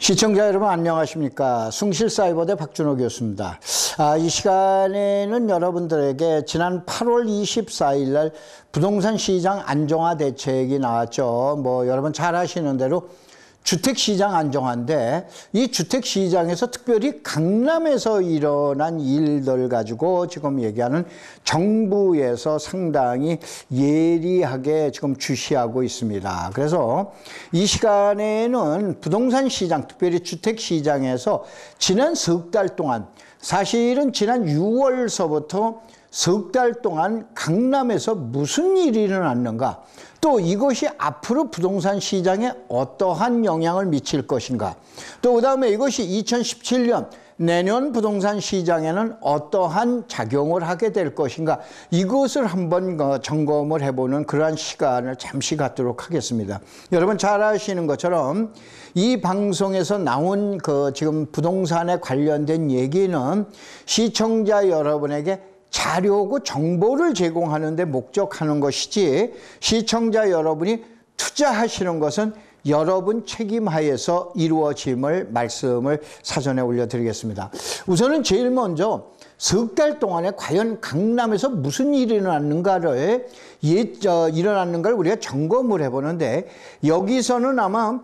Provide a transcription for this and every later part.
시청자 여러분 안녕하십니까. 숭실사이버대 박준호 교수입니다. 이 시간에는 여러분들에게 지난 8월 24일 날 부동산 시장 안정화 대책이 나왔죠. 여러분 잘 아시는 대로 주택시장 안정화인데, 이 주택시장에서 특별히 강남에서 일어난 일들 가지고 지금 얘기하는 정부에서 상당히 예리하게 지금 주시하고 있습니다. 그래서 이 시간에는 부동산 시장, 특별히 주택시장에서 지난 석 달 동안, 사실은 지난 6월서부터 석 달 동안 강남에서 무슨 일이 일어났는가, 또 이것이 앞으로 부동산 시장에 어떠한 영향을 미칠 것인가, 또 그다음에 이것이 2017년 내년 부동산 시장에는 어떠한 작용을 하게 될 것인가, 이것을 한번 점검을 해보는 그러한 시간을 잠시 갖도록 하겠습니다. 여러분 잘 아시는 것처럼 이 방송에서 나온 지금 부동산에 관련된 얘기는 시청자 여러분에게 자료고 정보를 제공하는 데 목적하는 것이지, 시청자 여러분이 투자하시는 것은 여러분 책임하에서 이루어짐을 말씀을 사전에 올려드리겠습니다. 우선은 제일 먼저 석 달 동안에 과연 강남에서 무슨 일이 일어났는가를 우리가 점검을 해보는데, 여기서는 아마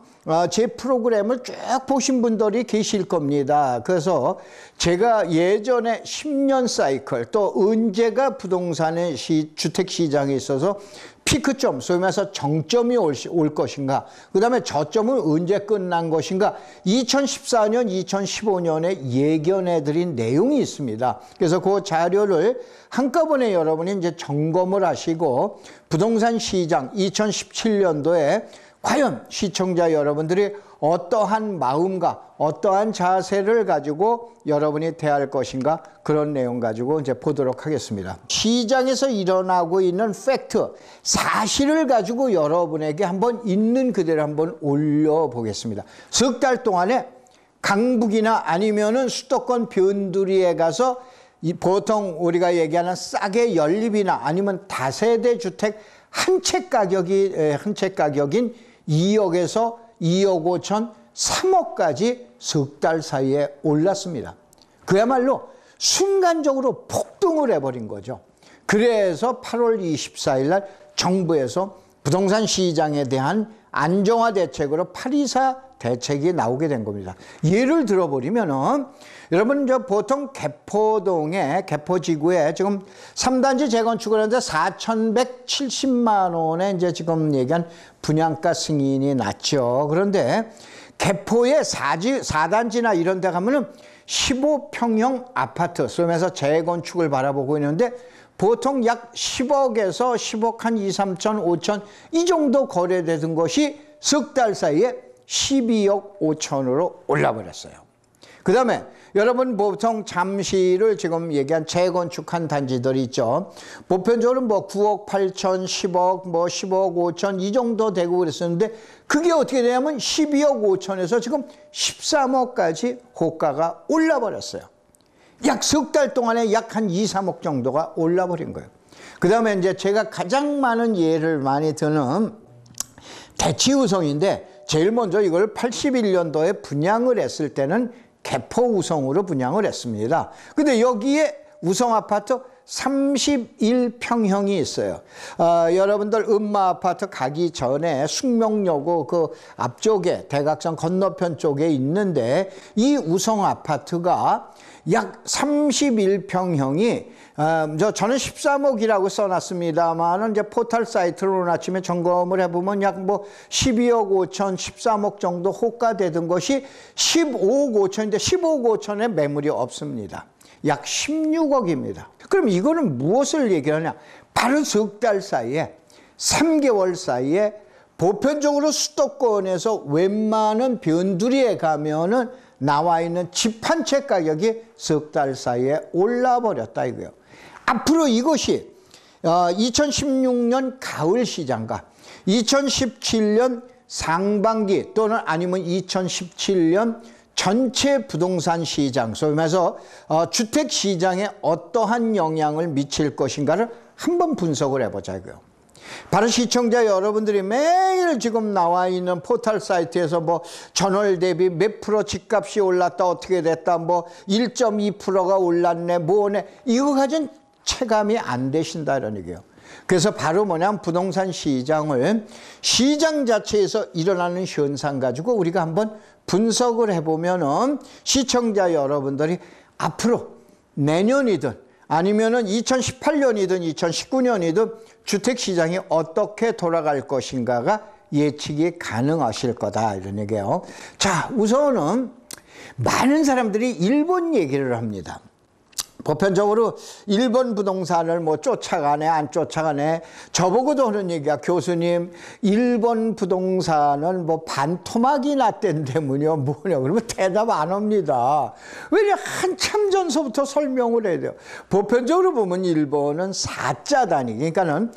제 프로그램을 쭉 보신 분들이 계실 겁니다. 그래서 제가 예전에 10년 사이클, 또 언제가 부동산의 주택시장에 있어서 피크점, 소위 말해서 정점이 올 것인가, 그 다음에 저점은 언제 끝난 것인가, 2014년, 2015년에 예견해드린 내용이 있습니다. 그래서 그 자료를 한꺼번에 여러분이 이제 점검을 하시고, 부동산 시장 2017년도에 과연 시청자 여러분들이 어떠한 마음과 어떠한 자세를 가지고 여러분이 대할 것인가, 그런 내용 가지고 이제 보도록 하겠습니다. 시장에서 일어나고 있는 팩트, 사실을 가지고 여러분에게 한번 있는 그대로 한번 올려보겠습니다. 석 달 동안에 강북이나 아니면은 수도권 변두리에 가서 보통 우리가 얘기하는 싸게 연립이나 아니면 다세대 주택 한 채 가격인 2억에서 2억 5천, 3억까지 석 달 사이에 올랐습니다. 그야말로 순간적으로 폭등을 해버린 거죠. 그래서 8월 24일 날 정부에서 부동산 시장에 대한 안정화 대책으로 824 대책이 나오게 된 겁니다. 예를 들어버리면은, 여러분 보통 개포동에, 개포지구에 지금 3단지 재건축을 하는데 4,170만 원에 이제 지금 얘기한 분양가 승인이 났죠. 그런데 개포의 4단지나 이런 데 가면은 15평형 아파트, 그러면서 재건축을 바라보고 있는데 보통 약 10억에서 10억 한 2, 3천, 5천 이 정도 거래되던 것이 석 달 사이에 12억 5천으로 올라버렸어요. 그 다음에 여러분 보통 잠시를 지금 얘기한 재건축한 단지들이 있죠. 보편적으로 9억 8천, 10억, 10억 5천 이 정도 되고 그랬었는데, 그게 어떻게 되냐면 12억 5천에서 지금 13억까지 호가가 올라버렸어요. 약 석 달 동안에 약 한 2, 3억 정도가 올라버린 거예요. 그 다음에 이제 제가 가장 많은 예를 많이 드는 대치우성인데, 제일 먼저 이걸 81년도에 분양을 했을 때는 개포우성으로 분양을 했습니다. 근데 여기에 우성아파트 31평형이 있어요. 여러분들 음마아파트 가기 전에 숙명여고 그 앞쪽에 대각선 건너편 쪽에 있는데, 이 우성아파트가 약 31평형이 저는 13억이라고 써놨습니다만, 이제 포털 사이트로 오늘 아침에 점검을 해보면 약 12억 5천, 13억 정도 호가되던 것이 15억 5천인데 15억 5천에 매물이 없습니다. 약 16억입니다. 그럼 이거는 무엇을 얘기하냐? 바로 석 달 사이에, 3개월 사이에 보편적으로 수도권에서 웬만한 변두리에 가면은 나와 있는 집 한 채 가격이 석 달 사이에 올라버렸다 이거예요. 앞으로 이것이 2016년 가을 시장과 2017년 상반기 또는 아니면 2017년 전체 부동산 시장, 소위 말해서 주택 시장에 어떠한 영향을 미칠 것인가를 한번 분석을 해보자고요. 바로 시청자 여러분들이 매일 지금 나와 있는 포털 사이트에서 뭐 전월 대비 몇 프로 집값이 올랐다, 어떻게 됐다, 뭐 1.2%가 올랐네, 뭐네, 이거 가진 체감이 안 되신다 이런 얘기예요. 그래서 바로 뭐냐면 부동산 시장을 시장 자체에서 일어나는 현상 가지고 우리가 한번 분석을 해보면은 시청자 여러분들이 앞으로 내년이든 아니면은 2018년이든 2019년이든 주택시장이 어떻게 돌아갈 것인가가 예측이 가능하실 거다 이런 얘기예요. 자, 우선은 많은 사람들이 일본 얘기를 합니다. 보편적으로 일본 부동산을 뭐 쫓아가네 안 쫓아가네, 저보고도 하는 얘기야. 교수님, 일본 부동산은 뭐 반토막이 났댄다면요 뭐냐 그러면 대답 안 합니다. 왜냐, 한참 전서부터 설명을 해야 돼요. 보편적으로 보면 일본은 4자 단위, 그러니까는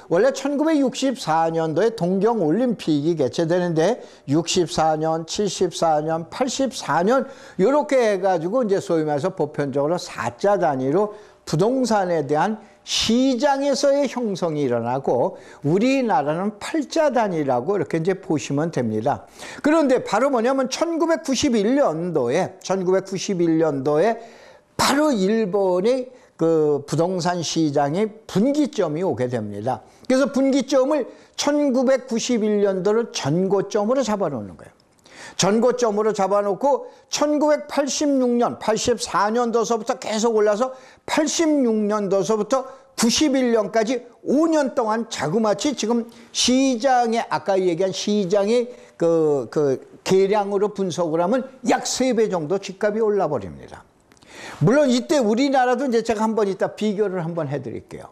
원래 1964년도에 동경올림픽이 개최되는데 64년, 74년, 84년 이렇게 해가지고 이제 소위 말해서 보편적으로 4자 단위로 부동산에 대한 시장에서의 형성이 일어나고 우리나라는 8자 단위라고 이렇게 이제 보시면 됩니다. 그런데 바로 뭐냐면 1991년도에 바로 일본의 그 부동산 시장의 분기점이 오게 됩니다. 그래서 분기점을 1991년도를 전고점으로 잡아놓는 거예요. 전고점으로 잡아놓고 1986년, 84년도서부터 계속 올라서 86년도서부터 91년까지 5년 동안 자그마치 지금 시장의, 아까 얘기한 시장의 그 계량으로 분석을 하면 약 3배 정도 집값이 올라 버립니다. 물론 이때 우리나라도 이제 제가 한번 이따 비교를 한번 해드릴게요.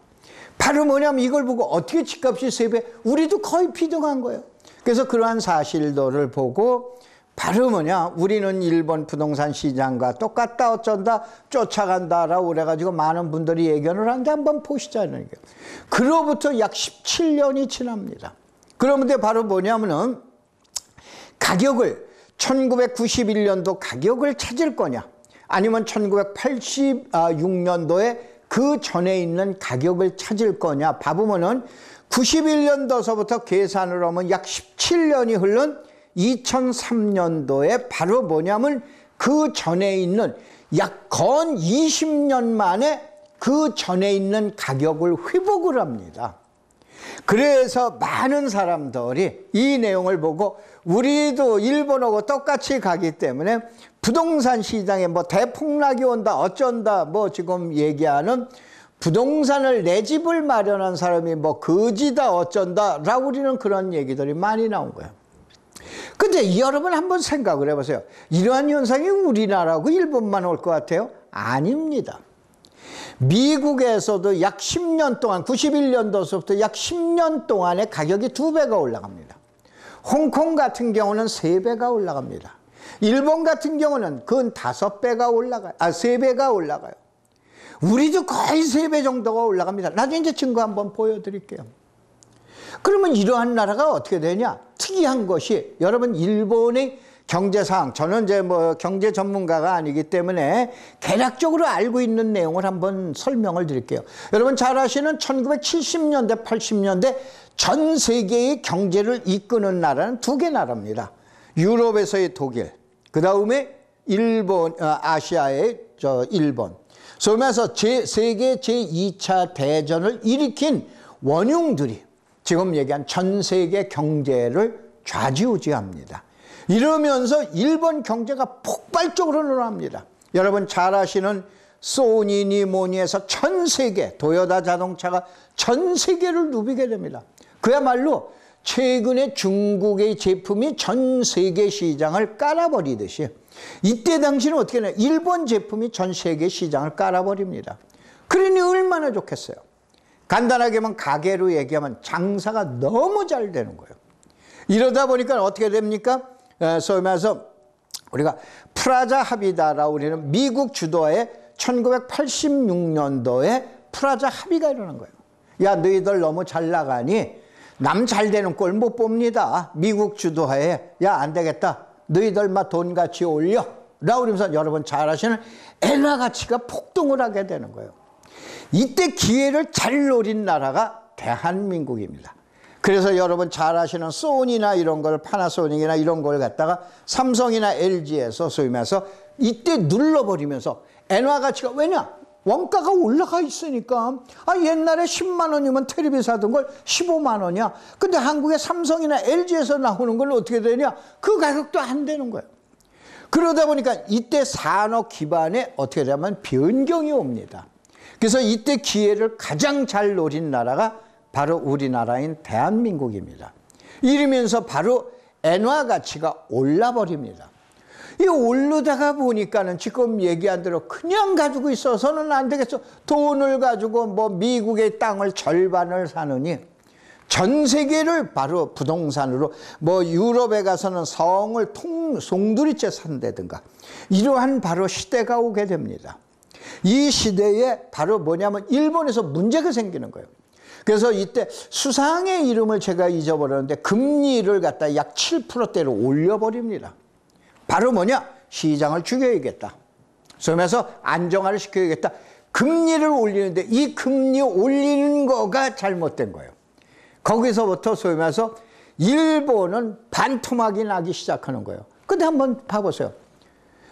바로 뭐냐면 이걸 보고 어떻게 집값이 3배, 우리도 거의 비등한 거예요. 그래서 그러한 사실들을 보고 바로 뭐냐, 우리는 일본 부동산 시장과 똑같다, 어쩐다, 쫓아간다라고 그래가지고 많은 분들이 예견을 하는데 한번 보시자는 게, 그로부터 약 17년이 지납니다. 그런데 바로 뭐냐면은 가격을 1991년도 가격을 찾을 거냐, 아니면 1986년도에 그 전에 있는 가격을 찾을 거냐 봐보면은 91년도서부터 계산을 하면 약 17년이 흘른 2003년도에 바로 뭐냐면 그 전에 있는 약 건 20년 만에 그 전에 있는 가격을 회복을 합니다. 그래서 많은 사람들이 이 내용을 보고 우리도 일본하고 똑같이 가기 때문에 부동산 시장에 뭐 대폭락이 온다, 어쩐다, 뭐 지금 얘기하는 부동산을 내 집을 마련한 사람이 뭐 거지다, 어쩐다 라고 우리는 그런 얘기들이 많이 나온 거예요. 근데 여러분 한번 생각을 해보세요. 이러한 현상이 우리나라하고 일본만 올 것 같아요? 아닙니다. 미국에서도 약 10년 동안, 91년도서부터 약 10년 동안에 가격이 2배가 올라갑니다. 홍콩 같은 경우는 3배가 올라갑니다. 일본 같은 경우는 그건 5배가 올라가요. 3배가 올라가요. 우리도 거의 3배 정도가 올라갑니다. 나중에 이제 증거 한번 보여드릴게요. 그러면 이러한 나라가 어떻게 되냐? 특이한 것이, 여러분 일본의 경제상, 저는 이제 뭐 경제 전문가가 아니기 때문에 개략적으로 알고 있는 내용을 한번 설명을 드릴게요. 여러분 잘 아시는 1970년대, 80년대 전 세계의 경제를 이끄는 나라는 2개 나라입니다. 유럽에서의 독일, 그 다음에 일본, 아시아의 일본. 그러면서 세계 제2차 대전을 일으킨 원흉들이 지금 얘기한 전 세계 경제를 좌지우지합니다. 이러면서 일본 경제가 폭발적으로 늘어납니다. 여러분 잘 아시는 소니니 뭐니에서 전 세계, 도요타 자동차가 전 세계를 누비게 됩니다. 그야말로 최근에 중국의 제품이 전 세계 시장을 깔아버리듯이 이때 당시는 어떻게 되냐, 일본 제품이 전 세계 시장을 깔아버립니다. 그러니 얼마나 좋겠어요. 간단하게만 가게로 얘기하면 장사가 너무 잘 되는 거예요. 이러다 보니까 어떻게 됩니까? 소위 말해서 우리가 프라자 합의다라고 우리는 미국 주도하에 1986년도에 프라자 합의가 일어난 거예요. 야, 너희들 너무 잘 나가니 남 잘 되는 꼴 못 봅니다. 미국 주도하에 야, 안 되겠다. 너희들 막 돈 가치 올려. 라고 그러면서 여러분 잘 아시는 엔화 가치가 폭등을 하게 되는 거예요. 이때 기회를 잘 노린 나라가 대한민국입니다. 그래서 여러분 잘 아시는 소니나 이런 걸, 파나소닉이나 이런 걸 갖다가 삼성이나 LG에서 소위 말해서 이때 눌러버리면서 엔화 가치가, 왜냐? 원가가 올라가 있으니까. 옛날에 10만 원이면 텔레비 사던 걸 15만 원이야. 근데 한국의 삼성이나 LG에서 나오는 건 어떻게 되냐? 그 가격도 안 되는 거예요. 그러다 보니까 이때 산업 기반에 어떻게 되냐면 변경이 옵니다. 그래서 이때 기회를 가장 잘 노린 나라가 바로 우리나라인 대한민국입니다. 이러면서 바로 엔화 가치가 올라버립니다. 이 오르다가 보니까는 지금 얘기한 대로 그냥 가지고 있어서는 안 되겠어. 돈을 가지고 뭐 미국의 땅을 절반을 사느니 전 세계를 바로 부동산으로, 뭐 유럽에 가서는 성을 송두리째 산다든가 이러한 바로 시대가 오게 됩니다. 이 시대에 바로 뭐냐면 일본에서 문제가 생기는 거예요. 그래서 이때 수상의 이름을 제가 잊어버렸는데 금리를 갖다 약 7%대로 올려버립니다. 바로 뭐냐? 시장을 죽여야겠다. 그러면서 안정화를 시켜야겠다. 금리를 올리는데 이 금리 올리는 거가 잘못된 거예요. 거기서부터 소위 말해서 일본은 반토막이 나기 시작하는 거예요. 근데 한번 봐보세요.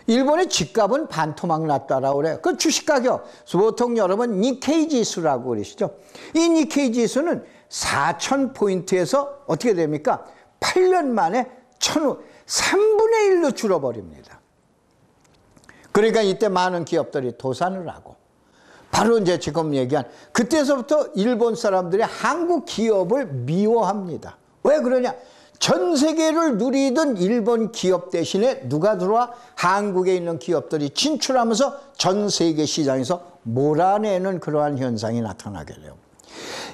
일본의 집값은 반토막 났다라고 그래요. 그 주식 가격, 보통 여러분 니케이 지수라고 그러시죠. 이 니케이 지수는 4,000포인트에서 어떻게 됩니까? 8년 만에 3분의 1로 줄어버립니다. 그러니까 이때 많은 기업들이 도산을 하고, 바로 이제 지금 얘기한 그때서부터 일본 사람들이 한국 기업을 미워합니다. 왜 그러냐? 전 세계를 누리던 일본 기업 대신에 누가 들어와? 한국에 있는 기업들이 진출하면서 전 세계 시장에서 몰아내는 그러한 현상이 나타나게 돼요.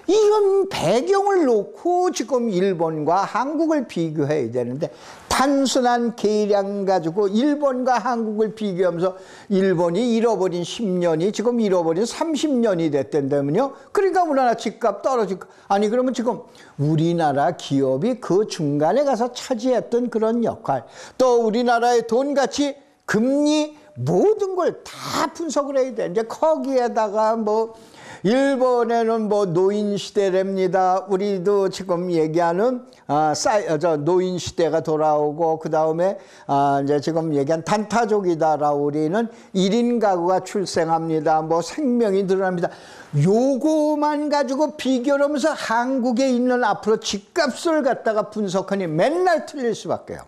이런 배경을 놓고 지금 일본과 한국을 비교해야 되는데, 단순한 계량 가지고 일본과 한국을 비교하면서 일본이 잃어버린 10년이 지금 잃어버린 30년이 됐다면요. 그러니까 우리나라 집값 떨어지고, 아니 그러면 지금 우리나라 기업이 그 중간에 가서 차지했던 그런 역할, 또 우리나라의 돈 가치, 금리, 모든 걸 다 분석을 해야 되는데, 거기에다가 뭐 일본에는 뭐 노인 시대랍니다. 우리도 지금 얘기하는 노인 시대가 돌아오고, 그 다음에 이제 지금 얘기한 단타족이다라고 우리는 1인 가구가 출생합니다. 뭐 생명이 늘어납니다. 요거만 가지고 비교를 하면서 한국에 있는 앞으로 집값을 갖다가 분석하니 맨날 틀릴 수밖에요.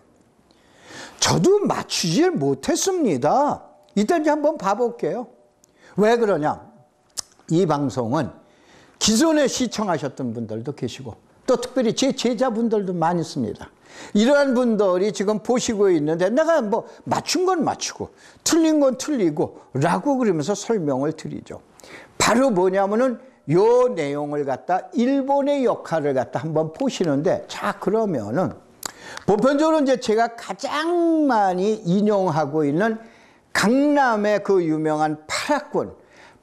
저도 맞추질 못했습니다. 이때 이제 한번 봐볼게요. 왜 그러냐? 이 방송은 기존에 시청하셨던 분들도 계시고, 또 특별히 제 제자분들도 많이 있습니다. 이러한 분들이 지금 보시고 있는데, 내가 뭐 맞춘 건 맞추고 틀린 건 틀리고 라고 그러면서 설명을 드리죠. 바로 뭐냐면은 요 내용을 갖다 일본의 역할을 갖다 한번 보시는데, 자 그러면은 보편적으로 이제 제가 가장 많이 인용하고 있는 강남의 그 유명한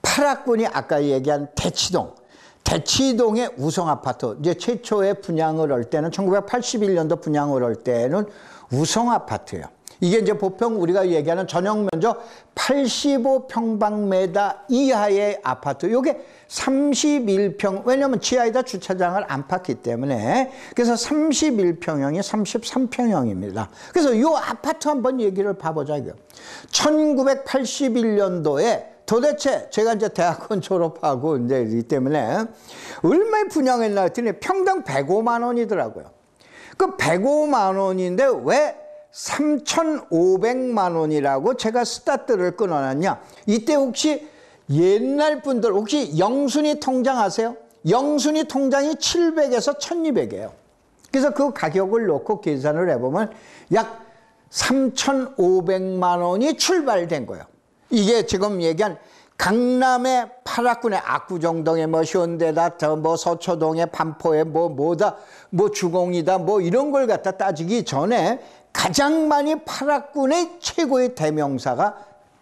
파라군이 아까 얘기한 대치동의 우성아파트, 이제 최초의 분양을 할 때는 1981년도 분양을 할 때는 우성아파트예요. 이게 이제 보통 우리가 얘기하는 전용 면적 85평방미터 이하의 아파트, 요게 31평, 왜냐면 지하에다 주차장을 안 팠기 때문에, 그래서 31평형이 33평형입니다. 그래서 요 아파트 한번 얘기를 봐보자. 1981년도에 도대체 제가 이제 대학원 졸업하고 이제 이 때문에 얼마에 분양했나 했더니 평당 105만 원이더라고요. 그 105만 원인데 왜 3,500만 원이라고 제가 스타트를 끊어놨냐? 이때 혹시 옛날 분들 혹시 영순위 통장 아세요? 영순위 통장이 700에서 1200이에요. 그래서 그 가격을 놓고 계산을 해보면 약 3,500만 원이 출발된 거예요. 이게 지금 얘기한 강남의 파라군의 압구정동에 뭐 현대다, 뭐 서초동의 반포에 뭐다, 뭐 주공이다, 뭐 이런 걸 갖다 따지기 전에 가장 많이 파라군의 최고의 대명사가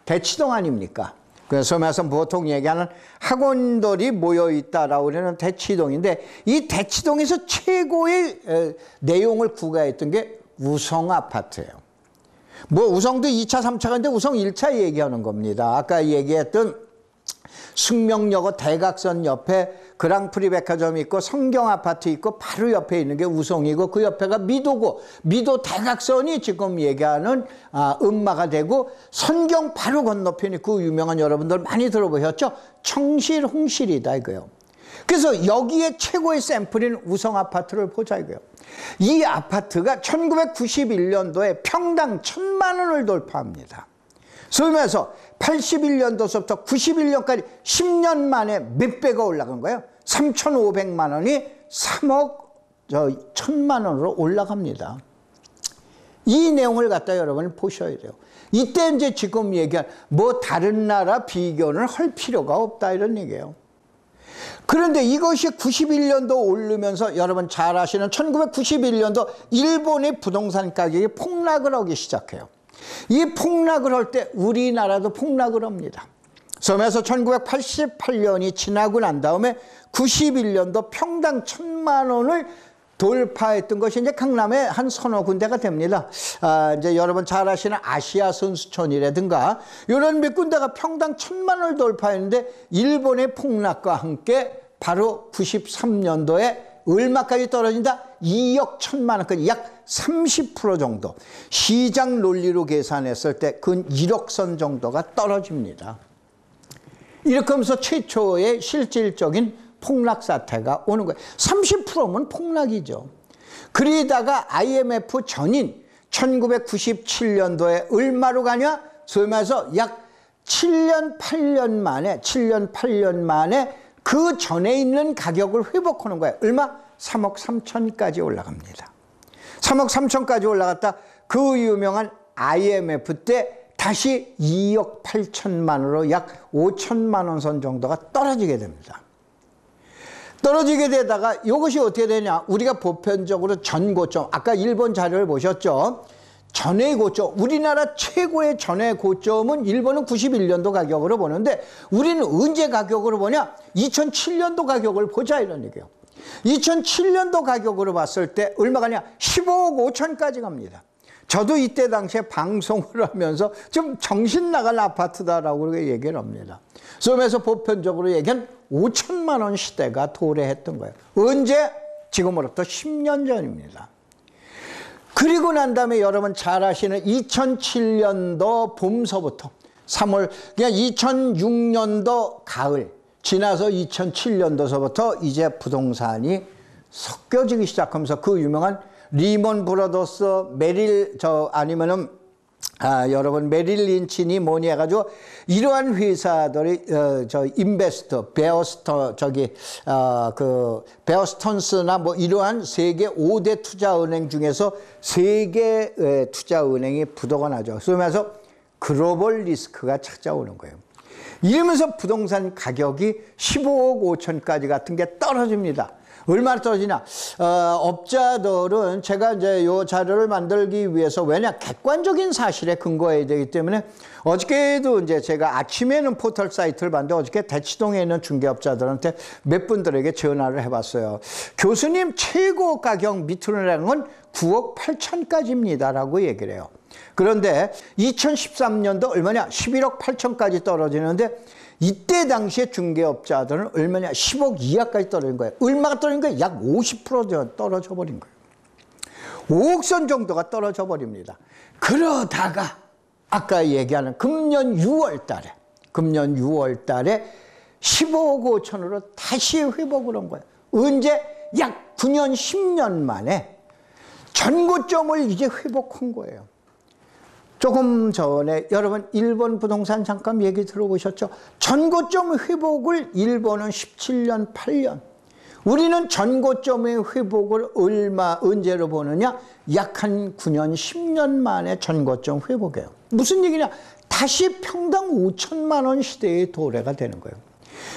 대치동 아닙니까? 그래서 보통 얘기하는 학원들이 모여있다라고 하는 대치동인데, 이 대치동에서 최고의 내용을 구가했던 게 우성아파트예요. 뭐 우성도 2차, 3차가 있는데 우성 1차 얘기하는 겁니다. 아까 얘기했던 숙명여고 대각선 옆에 그랑프리 백화점이 있고 성경 아파트 있고 바로 옆에 있는 게 우송이고 그 옆에가 미도고 미도 대각선이 지금 얘기하는 음마가 되고 선경 바로 건너편이 그 유명한 여러분들 많이 들어보셨죠? 청실 홍실이다 이거예요. 그래서 여기에 최고의 샘플인 우성 아파트를 보자 이거예요. 이 아파트가 1991년도에 평당 1,000만 원을 돌파합니다. 그러면서 81년도서부터 91년까지 10년 만에 몇 배가 올라간 거예요? 3,500만 원이 3억 1,000만 원으로 올라갑니다. 이 내용을 갖다 여러분 보셔야 돼요. 이때 이제 지금 얘기한 뭐 다른 나라 비교는 할 필요가 없다 이런 얘기예요. 그런데 이것이 91년도 오르면서 여러분 잘 아시는 1991년도 일본의 부동산 가격이 폭락을 하기 시작해요. 이 폭락을 할 때 우리나라도 폭락을 합니다. 그래서 1988년이 지나고 난 다음에 91년도 평당 1,000만 원을 돌파했던 것이 이제 강남의 한 서너 군데가 됩니다. 이제 여러분 잘 아시는 아시아 선수촌이라든가 이런 몇 군데가 평당 1,000만 원을 돌파했는데 일본의 폭락과 함께 바로 93년도에 얼마까지 떨어진다? 2억 1,000만 원까지 약 30% 정도. 시장 논리로 계산했을 때 근 1억 선 정도가 떨어집니다. 이렇게 하면서 최초의 실질적인 폭락 사태가 오는 거예요. 30%면 폭락이죠. 그러다가 IMF 전인 1997년도에 얼마로 가냐? 소위 말해서 약 7년 8년 만에 그 전에 있는 가격을 회복하는 거예요. 얼마? 3억 3천까지 올라갑니다. 3억 3천까지 올라갔다 그 유명한 IMF 때 다시 2억 8천만으로 약 5천만 원 선 정도가 떨어지게 됩니다. 떨어지게 되다가 이것이 어떻게 되냐? 우리가 보편적으로 전고점, 아까 일본 자료를 보셨죠? 전의 고점, 우리나라 최고의 전의 고점은 일본은 91년도 가격으로 보는데 우리는 언제 가격으로 보냐? 2007년도 가격을 보자 이런 얘기예요. 2007년도 가격으로 봤을 때 얼마 가냐? 15억 5천까지 갑니다. 저도 이때 당시에 방송을 하면서 좀 정신 나갈 아파트다라고 그렇게 얘기를 합니다. 그래서 보편적으로 얘기한 5천만 원 시대가 도래했던 거예요. 언제? 지금으로부터 10년 전입니다. 그리고 난 다음에 여러분 잘 아시는 2007년도 봄서부터 3월, 그냥 2006년도 가을, 지나서 2007년도서부터 이제 부동산이 섞여지기 시작하면서 그 유명한 리먼 브라더스, 여러분 메릴 린치니 뭐니 해가지고 이러한 회사들이 인베스터, 베어스턴스나 뭐 이러한 세계 5대 투자은행 중에서 세계 투자은행이 부도가 나죠. 그러면서 글로벌 리스크가 찾아오는 거예요. 이러면서 부동산 가격이 15억 5천까지 같은 게 떨어집니다. 얼마나 떨어지냐? 업자들은 제가 이제 이 자료를 만들기 위해서 왜냐? 객관적인 사실에 근거해야 되기 때문에 어저께도 이제 제가 아침에는 포털 사이트를 봤는데 어저께 대치동에 있는 중개업자들한테 몇 분들에게 전화를 해봤어요. 교수님 최고 가격 밑으로 내는 건 9억 8천까지입니다라고 얘기를 해요. 그런데 2013년도 얼마냐? 11억 8천까지 떨어지는데 이때 당시에 중개업자들은 얼마냐? 10억 이하까지 떨어진 거예요. 얼마가 떨어진 거예요? 약 50% 떨어져 버린 거예요. 5억 선 정도가 떨어져 버립니다. 그러다가 아까 얘기하는 금년 6월 달에 15억 5천으로 다시 회복을 한 거예요. 언제? 약 9년 10년 만에 전고점을 이제 회복한 거예요. 조금 전에 여러분 일본 부동산 잠깐 얘기 들어보셨죠? 전고점 회복을 일본은 17년 8년, 우리는 전고점의 회복을 언제로 보느냐? 약 한 9년 10년 만에 전고점 회복해요. 무슨 얘기냐? 다시 평당 5천만 원 시대의 도래가 되는 거예요.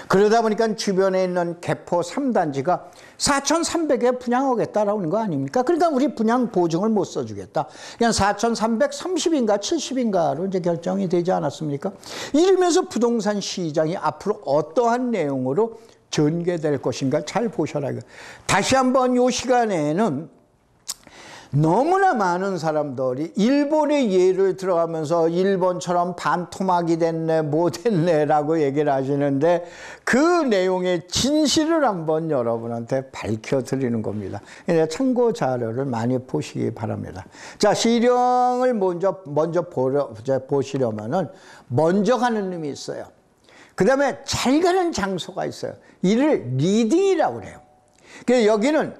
그러다 보니까 주변에 있는 개포 3단지가 4,300에 분양하겠다라는 거 아닙니까? 그러니까 우리 분양 보증을 못 써주겠다. 그냥 4,330인가 70인가로 이제 결정이 되지 않았습니까? 이러면서 부동산 시장이 앞으로 어떠한 내용으로 전개될 것인가 잘 보셔라. 다시 한번 이 시간에는 너무나 많은 사람들이 일본의 예를 들어가면서 일본처럼 반토막이 됐네 뭐 됐네 라고 얘기를 하시는데 그 내용의 진실을 한번 여러분한테 밝혀드리는 겁니다. 참고 자료를 많이 보시기 바랍니다. 자, 시령을 먼저 보시려면은 먼저 가는 놈이 있어요. 그 다음에 잘 가는 장소가 있어요. 이를 리딩이라고 그래요. 그래서 여기는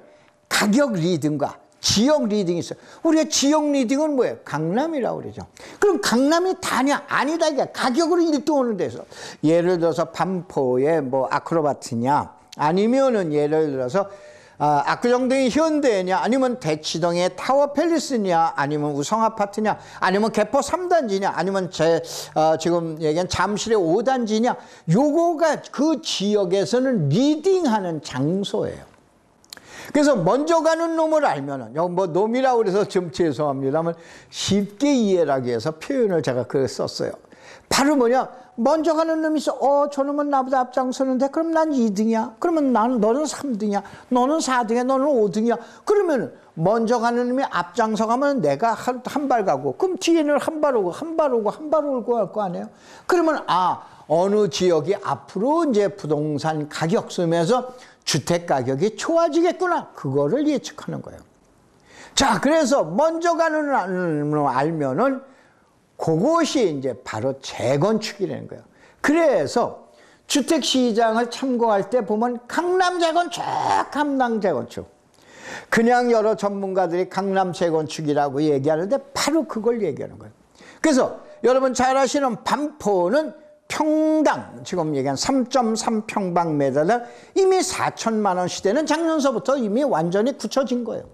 가격 리딩과 지역 리딩이 있어요. 우리가 지역 리딩은 뭐예요? 강남이라고 그러죠. 그럼 강남이 다냐? 아니다. 이게 가격으로 1등 하는 데서. 예를 들어서 반포의 뭐 아크로바트냐, 아니면은 예를 들어서 압구정동의 현대냐, 아니면 대치동의 타워팰리스냐, 아니면 우성아파트냐, 아니면 개포 3단지냐, 아니면 지금 얘기한 잠실의 5단지냐, 요거가 그 지역에서는 리딩하는 장소예요. 그래서 먼저 가는 놈을 알면은, 뭐 놈이라고 그래서 좀 죄송합니다만 쉽게 이해를 하기 위해서 표현을 제가 그렇게 썼어요. 바로 뭐냐, 먼저 가는 놈이 있어. 저 놈은 나보다 앞장서는데 그럼 난 2등이야. 그러면 너는 3등이야. 너는 4등이야. 너는 5등이야. 그러면 먼저 가는 놈이 앞장서 가면 내가 한 발 가고, 그럼 뒤에는 한 발 오고 한 발 오고 한 발 오고 할 거 아니에요. 그러면 어느 지역이 앞으로 이제 부동산 가격 쓰면서 주택 가격이 좋아지겠구나. 그거를 예측하는 거예요. 자, 그래서 먼저 가는 놈을 알면은 그것이 이제 바로 재건축이라는 거예요. 그래서 주택시장을 참고할 때 보면 강남 재건축, 강남 재건축. 그냥 여러 전문가들이 강남 재건축이라고 얘기하는데 바로 그걸 얘기하는 거예요. 그래서 여러분 잘 아시는 반포는 평당 지금 얘기한 3.3평방미터당 이미 4천만 원 시대는 작년서부터 이미 완전히 굳혀진 거예요.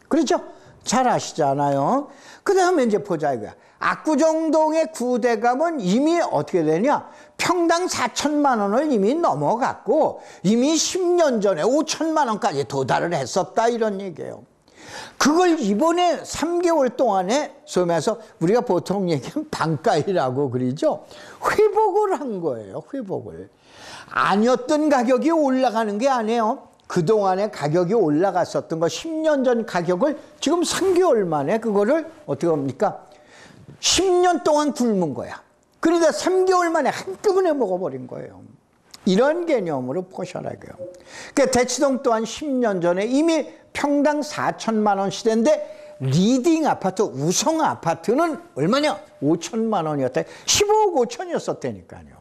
그렇죠? 잘 아시잖아요. 그 다음에 이제 보자 이거야. 압구정동의 구대감은 이미 어떻게 되냐? 평당 4천만 원을 이미 넘어갔고 이미 10년 전에 5천만 원까지 도달을 했었다 이런 얘기예요. 그걸 이번에 3개월 동안에 소면서 우리가 보통 얘기하면 반가이라고 그러죠. 회복을 한 거예요. 회복을. 아니었던 가격이 올라가는 게 아니에요. 그동안에 가격이 올라갔었던 거 10년 전 가격을 지금 3개월 만에 그거를 어떻게 합니까? 10년 동안 굶은 거야. 그러니까 3개월 만에 한꺼번에 먹어버린 거예요. 이런 개념으로 보셔라고요. 그러니까 대치동 또한 10년 전에 이미 평당 4천만 원 시대인데 리딩 아파트, 우성 아파트는 얼마냐? 5천만 원이었다. 15억 5천이었었다니까요.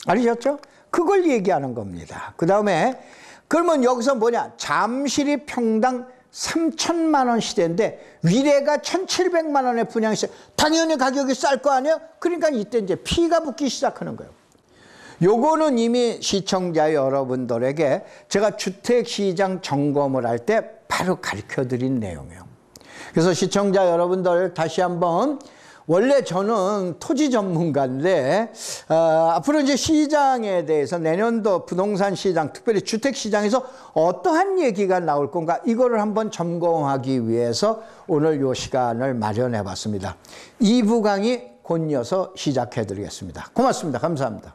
아시셨죠? 그걸 얘기하는 겁니다. 그 다음에 그러면 여기서 뭐냐? 잠실이 평당 3천만 원 시대인데 위례가 1,700만 원에 분양했어요. 당연히 가격이 쌀 거 아니에요? 그러니까 이때 이제 피가 붙기 시작하는 거예요. 요거는 이미 시청자 여러분들에게 제가 주택시장 점검을 할 때 바로 가르쳐드린 내용이에요. 그래서 시청자 여러분들 다시 한번, 원래 저는 토지 전문가인데 앞으로 이제 시장에 대해서 내년도 부동산 시장, 특별히 주택시장에서 어떠한 얘기가 나올 건가, 이거를 한번 점검하기 위해서 오늘 요 시간을 마련해 봤습니다. 2부 강의 곧 이어서 시작해 드리겠습니다. 고맙습니다. 감사합니다.